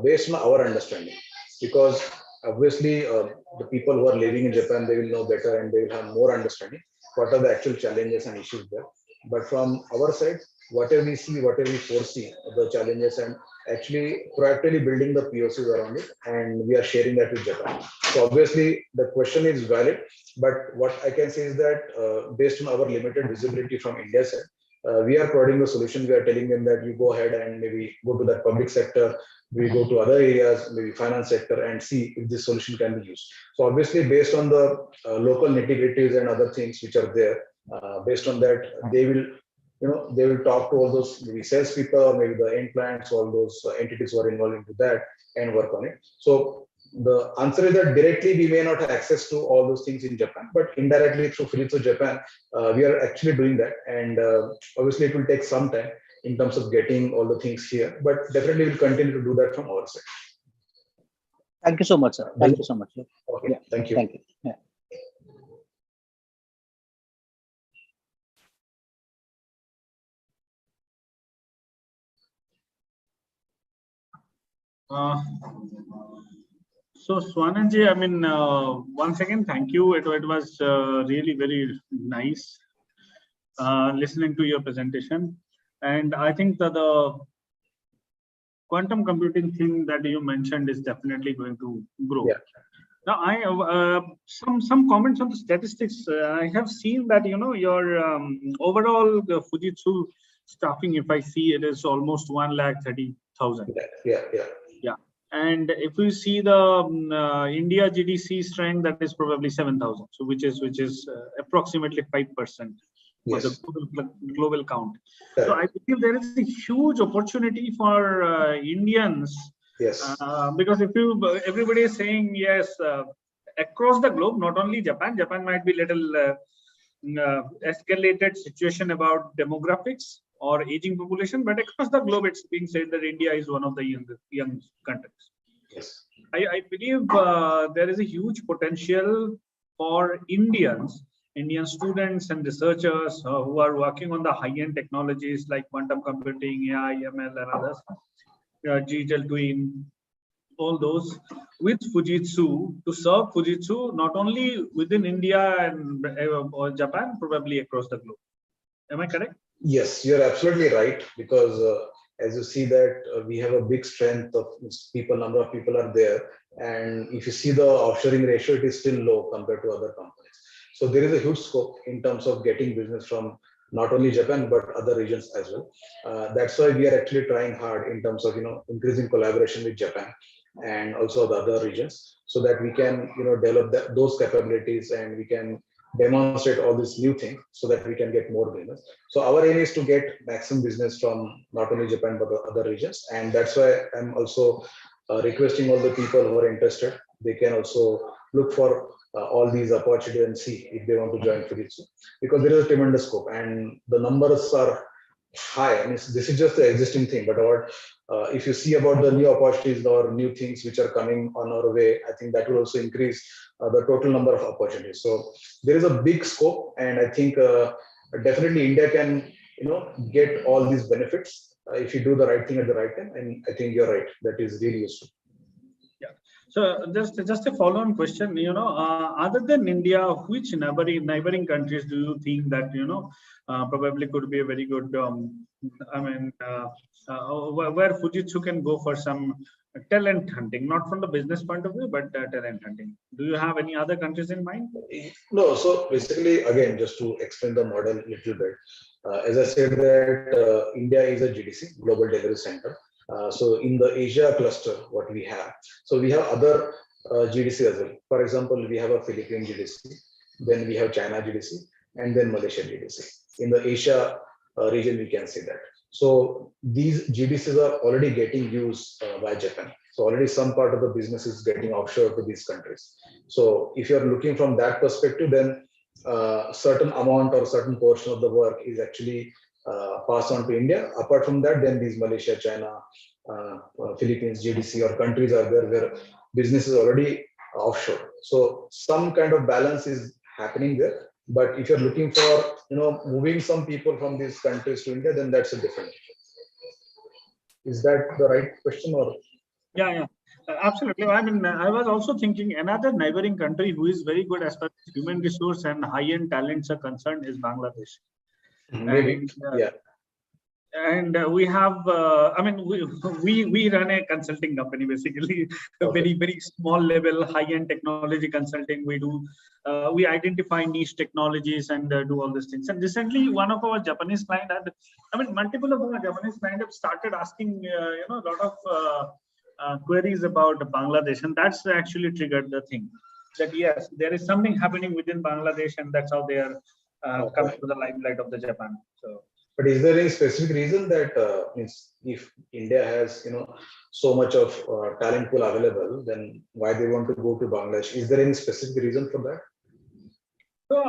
based on our understanding, because obviously the people who are living in Japan, they will know better and they will have more understanding what are the actual challenges and issues there. But from our side, whatever we see, whatever we foresee the challenges, and actually proactively building the POCs around it, and we are sharing that with Japan. So obviously the question is valid, but what I can say is that based on our limited visibility from India's side, we are providing the solution. We are telling them that you go ahead and maybe go to that public sector, we go to other areas, maybe finance sector, and see if this solution can be used. So obviously, based on the local nitty-gritties and other things which are there, based on that, they will talk to all those maybe salespeople or maybe the end clients, all those entities who are involved into that and work on it. So the answer is that directly we may not have access to all those things in Japan, but indirectly through Fujitsu Japan, we are actually doing that. And obviously it will take some time in terms of getting all the things here, but definitely we'll continue to do that from our side. Thank you so much, sir. Thank you so much. Okay, yeah. Thank you. Thank you. Yeah. So Swanandji, I mean, once again, thank you. It was really very nice listening to your presentation. And I think that the quantum computing thing that you mentioned is definitely going to grow. Yeah. Now, I have some comments on the statistics. I have seen that, your overall Fujitsu staffing, if I see it, is almost 1,30,000. Yeah. And if we see the India GDC strength, that is probably 7,000. So which is approximately 5% of the global count. So I feel there is a huge opportunity for Indians. Yes. Because everybody is saying yes, across the globe, not only Japan. Japan might be little escalated situation about demographics or aging population, but across the globe, it's being said that India is one of the young countries. Yes. I believe there is a huge potential for Indian students and researchers who are working on the high-end technologies like quantum computing, AI, ML, and others, digital twin, all those, with Fujitsu, to serve Fujitsu not only within India and or Japan, probably across the globe. Am I correct? Yes, you're absolutely right, because as you see that we have a big strength of people, number of people are there, and if you see the offshoring ratio, it is still low compared to other companies. So there is a huge scope in terms of getting business from not only Japan but other regions as well. That's why we are actually trying hard in terms of increasing collaboration with Japan and also the other regions, so that we can develop those capabilities, and we can demonstrate all these new things so that we can get more business. So our aim is to get maximum business from not only Japan but the other regions, and that's why I'm also requesting all the people who are interested, they can also look for all these opportunities and see if they want to join Fujitsu, because there is a tremendous scope and the numbers are high. I mean, this is just the existing thing, but if you see about the new opportunities or new things which are coming on our way, I think that will also increase the total number of opportunities. So there is a big scope, and I think definitely India can get all these benefits if you do the right thing at the right time. And I think you're right, that is really useful. Yeah. So just a follow-on question, other than India, which neighboring countries do you think that probably could be a very good where Fujitsu can go for some talent hunting, not from the business point of view, but talent hunting? Do you have any other countries in mind? No, so basically, again, just to explain the model a little bit, as I said that India is a GDC, Global Delivery Center. So in the Asia cluster, what we have, so we have other GDC as well. For example, we have a Philippine GDC, then we have China GDC, and then Malaysia GDC. In the Asia region, we can see that. So these GDCs are already getting used by Japan. So already some part of the business is getting offshore to these countries. So if you're looking from that perspective, then certain amount or certain portion of the work is actually passed on to India. Apart from that, then these Malaysia, China, Philippines, GDC or countries are there where business is already offshore. So some kind of balance is happening there. But if you're looking for moving some people from these countries to India, then that's a different issue. Is that the right question or? Yeah, absolutely. I mean, I was also thinking another neighboring country who is very good as far as human resource and high-end talents are concerned is Bangladesh. Maybe, yeah. And we have, we run a consulting company, basically, a very small level, high-end technology consulting. We do, we identify niche technologies and do all these things. And recently, one of our Japanese clients had, multiple of our Japanese clients have started asking, a lot of queries about Bangladesh, and that's actually triggered the thing that yes, there is something happening within Bangladesh, and that's how they are coming to the limelight of the Japan. So. But is there any specific reason that if India has so much of talent pool available, then why they want to go to Bangladesh? Is there any specific reason for that? So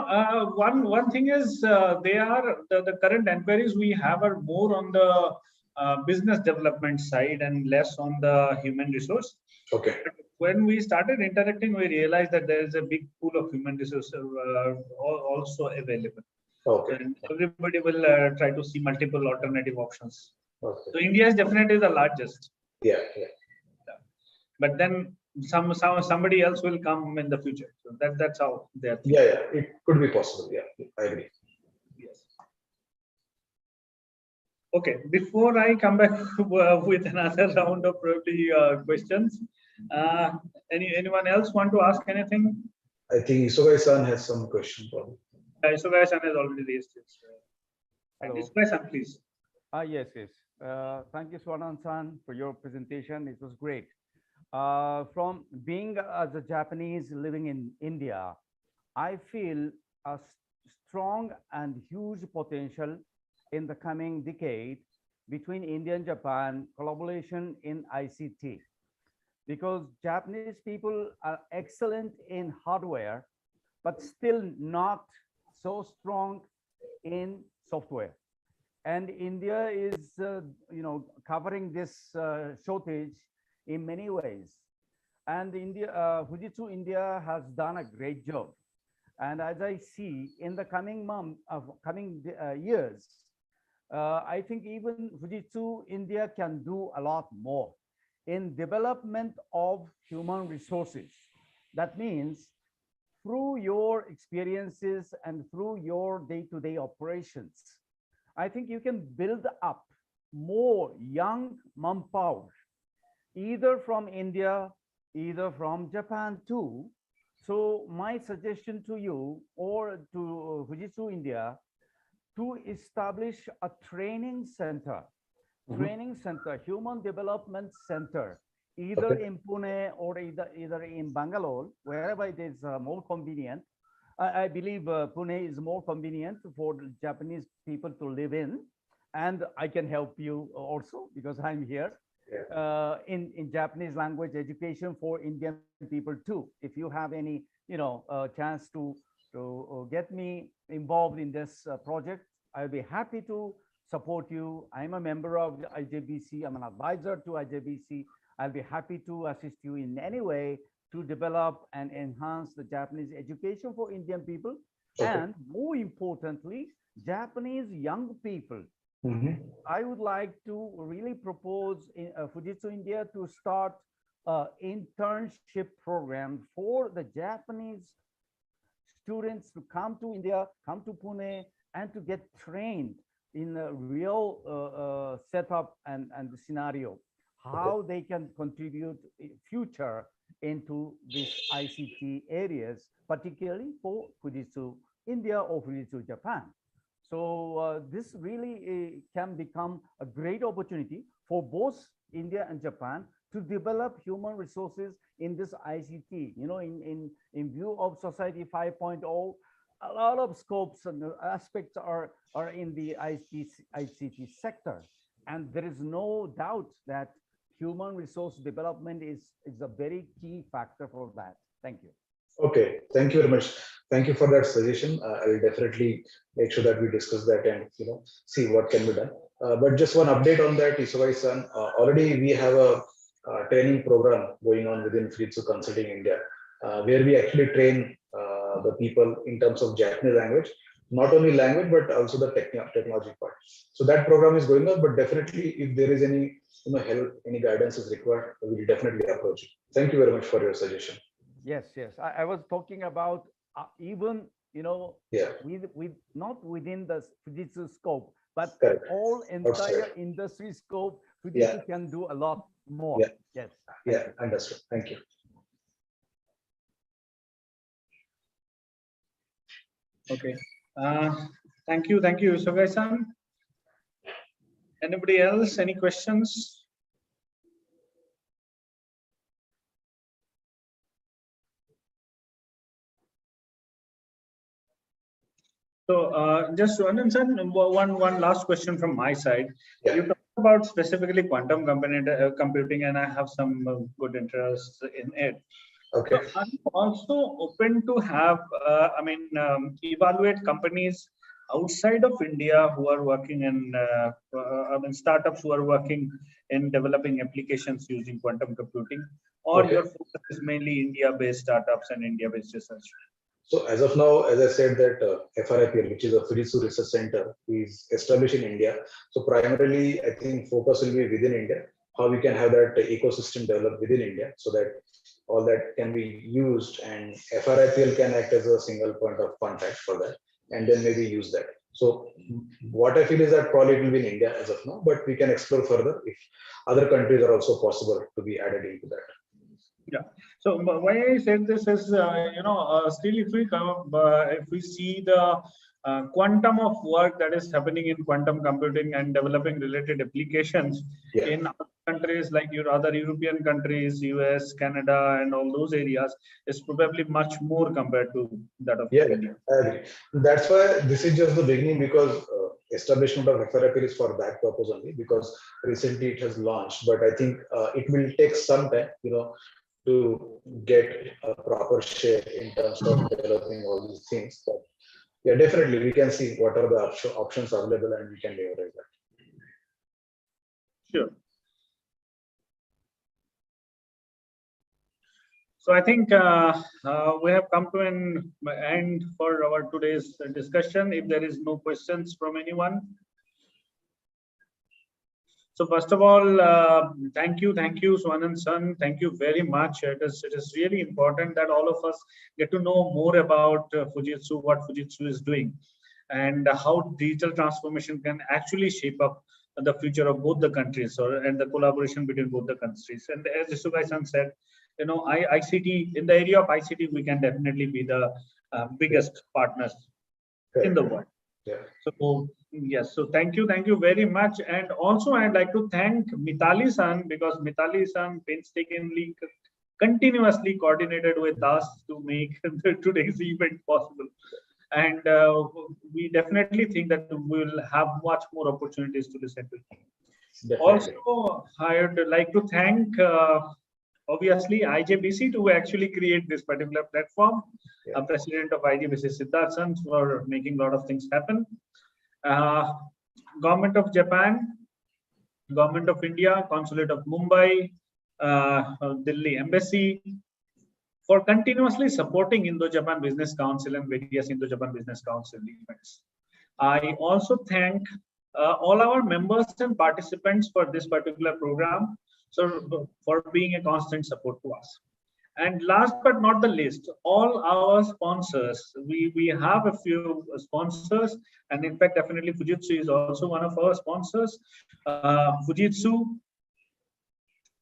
one thing is they are the current inquiries we have are more on the business development side and less on the human resource. Okay. But when we started interacting, we realized that there is a big pool of human resources also available. Okay. And everybody will try to see multiple alternative options. Okay. So India is definitely the largest. Yeah. But then somebody else will come in the future. So that's how they are thinking. Yeah, it could be possible. Yeah, I agree. Yes. Okay, before I come back with another round of probably questions, anyone else want to ask anything? I think Isogai-san has some question for me. Isogai-san has already raised it. Isogai-san, please. Yes. Thank you, Swanand-san, for your presentation. It was great. From being as a Japanese living in India, I feel a strong and huge potential in the coming decade between India and Japan collaboration in ICT, because Japanese people are excellent in hardware, but still not so strong in software. And India is, covering this shortage in many ways. And Fujitsu India has done a great job. And as I see in the coming years, I think even Fujitsu India can do a lot more in development of human resources. That means through your experiences and through your day-to-day operations, I think you can build up more young manpower, either from India, either from Japan too. So my suggestion to you or to Fujitsu India to establish a training center, human development center, either in Pune or either in Bangalore, wherever it is more convenient. I believe Pune is more convenient for Japanese people to live in, and I can help you also because I'm here. In Japanese language education for Indian people too. If you have any, chance to get me involved in this project, I'll be happy to support you. I'm a member of the IJBC. I'm an advisor to IJBC. I'll be happy to assist you in any way to develop and enhance the Japanese education for Indian people. And more importantly, Japanese young people. I would like to really propose in Fujitsu India to start an internship program for the Japanese students to come to India, come to Pune, and to get trained in a real setup and the scenario, how they can contribute future into these ICT areas, particularly for Fujitsu India or Fujitsu Japan. So this really can become a great opportunity for both India and Japan to develop human resources in this ICT. In view of Society 5.0, a lot of scopes and aspects are in the ICT sector. And there is no doubt that human resource development is a very key factor for that. Thank you. Okay, thank you very much. Thank you for that suggestion. I will definitely make sure that we discuss that and see what can be done. But just one update on that, Isugai-san. Already we have a training program going on within Fujitsu Consulting India, where we actually train the people in terms of Japanese language, not only language but also the technology part. So that program is going on. But definitely, if there is any help, any guidance is required, we will definitely approach it. Thank you very much for your suggestion. Yes. I was talking about even, with not within the Fujitsu scope, but all entire industry scope, Fujitsu can do a lot more. Yes. Understood. Thank you. Okay. Thank you, Isugai-san. Anybody else? Any questions? So just one last question from my side. You talked about specifically quantum computing, and I have some good interest in it. Okay. So are you also open to have, evaluate companies outside of India who are working in, startups who are working in developing applications using quantum computing, or your focus is mainly India-based startups and India-based research? So as of now, as I said, that FRIPL, which is a Fujitsu Research Center, is established in India. So primarily, I think focus will be within India. How we can have that ecosystem developed within India, so that all that can be used, and FRIPL can act as a single point of contact for that, and then maybe use that. So what I feel is that probably it will be in India as of now, but we can explore further if other countries are also possible to be added into that. Yeah. So why I said this is, still if we see the quantum of work that is happening in quantum computing and developing related applications in countries like your other European countries, US, Canada, and all those areas is probably much more compared to that of India. I agree. That's why this is just the beginning, because establishment of FRAP is for that purpose only, because recently it has launched. But I think it will take some time, to get a proper share in terms of developing all these things. But yeah, definitely we can see what are the options available, and we can leverage that. Sure. So I think we have come to an end for our today's discussion. If there is no questions from anyone. So first of all, thank you, Swanand San. Thank you very much. It is really important that all of us get to know more about Fujitsu, what Fujitsu is doing, and how digital transformation can actually shape up the future of both the countries, and the collaboration between both the countries. And as Isugai-san said, ICT, in the area of ICT, we can definitely be the biggest partners in the world. Yeah. So yes, so thank you very much. And also I'd like to thank Mitali-san, because Mitali-san painstakingly, continuously coordinated with us to make today's event possible. And we definitely think that we will have much more opportunities to listen to him. Definitely. Also, I would like to thank obviously IJBC to actually create this particular platform. Yeah. President of IJBC, Siddharth San, for making a lot of things happen. Government of Japan, Government of India, Consulate of Mumbai, Delhi Embassy, for continuously supporting Indo-Japan Business Council and various Indo-Japan Business Council events. I also thank all our members and participants for this particular program, so for being a constant support to us. And last but not the least, all our sponsors. We have a few sponsors, and in fact, definitely Fujitsu is also one of our sponsors. Fujitsu.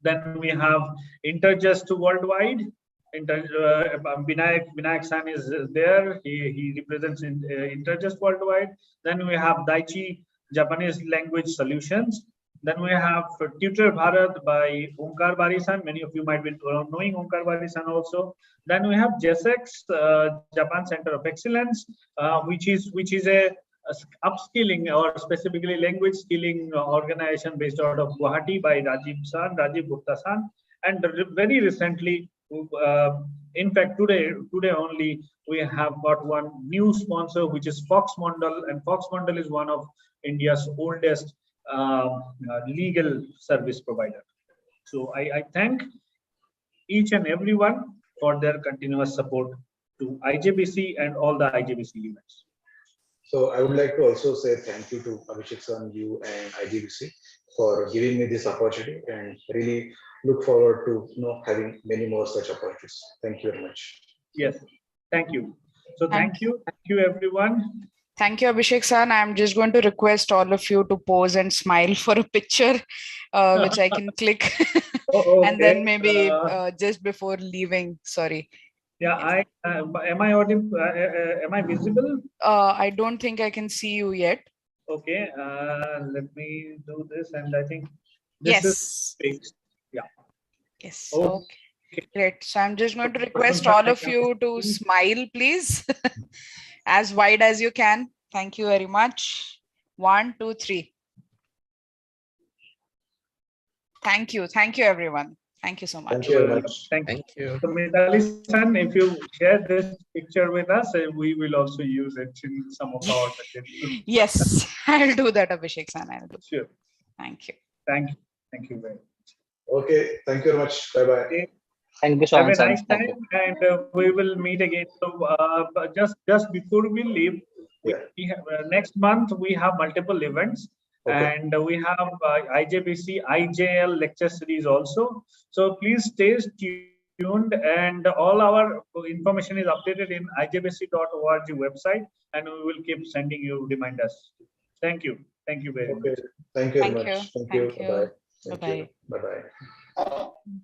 Then we have Interjust Worldwide. Vinayak San is there. He represents Interjust Worldwide. Then we have Daiichi Japanese Language Solutions. Then we have Tutor Bharat by Onkar Bari-san. Many of you might be knowing Onkar Bari-san also. Then we have JSX, Japan Center of Excellence, which is a upskilling or specifically language skilling organization based out of Guwahati by Rajiv Gupta-san. And very recently, in fact, today only, we have got one new sponsor, which is Fox Mondal, and Fox Mondal is one of India's oldest legal service provider. So I thank each and everyone for their continuous support to IJBC and all the IJBC events. So I would like to also say thank you to Abhishek-san, you and IJBC for giving me this opportunity, and really look forward to having many more such opportunities. Thank you very much. Yes, thank you. So thank you everyone. Thank you, Abhishek-san. I'm just going to request all of you to pose and smile for a picture, which I can click. Okay. And then maybe just before leaving, sorry. Yeah, am I audible? Am I visible? I don't think I can see you yet. Okay, let me do this, and I think this is fixed. Yeah. Yes. Okay. Great. So I'm just going to request all of you to smile, please, as wide as you can. Thank you very much. 1, 2, 3. Thank you. Thank you, everyone. Thank you so much. Thank you very much. Thank you. So Mitali-san, if you share this picture with us, we will also use it in some of our sessions. Yes, I'll do that, Abhishek-san. I'll do. Sure. Thank you. Thank you. Thank you very much. Okay. Thank you very much. Bye-bye. Okay. Thank you so much. Have a nice time, and we will meet again. So just before we leave, we have, next month we have multiple events. Okay. And we have IJBC IJL lecture series also. So please stay tuned, and all our information is updated in ijbc.org website, and we will keep sending you reminders. Thank you. Thank you very much. Thank you very much. Thank you. Bye-bye. Bye-bye.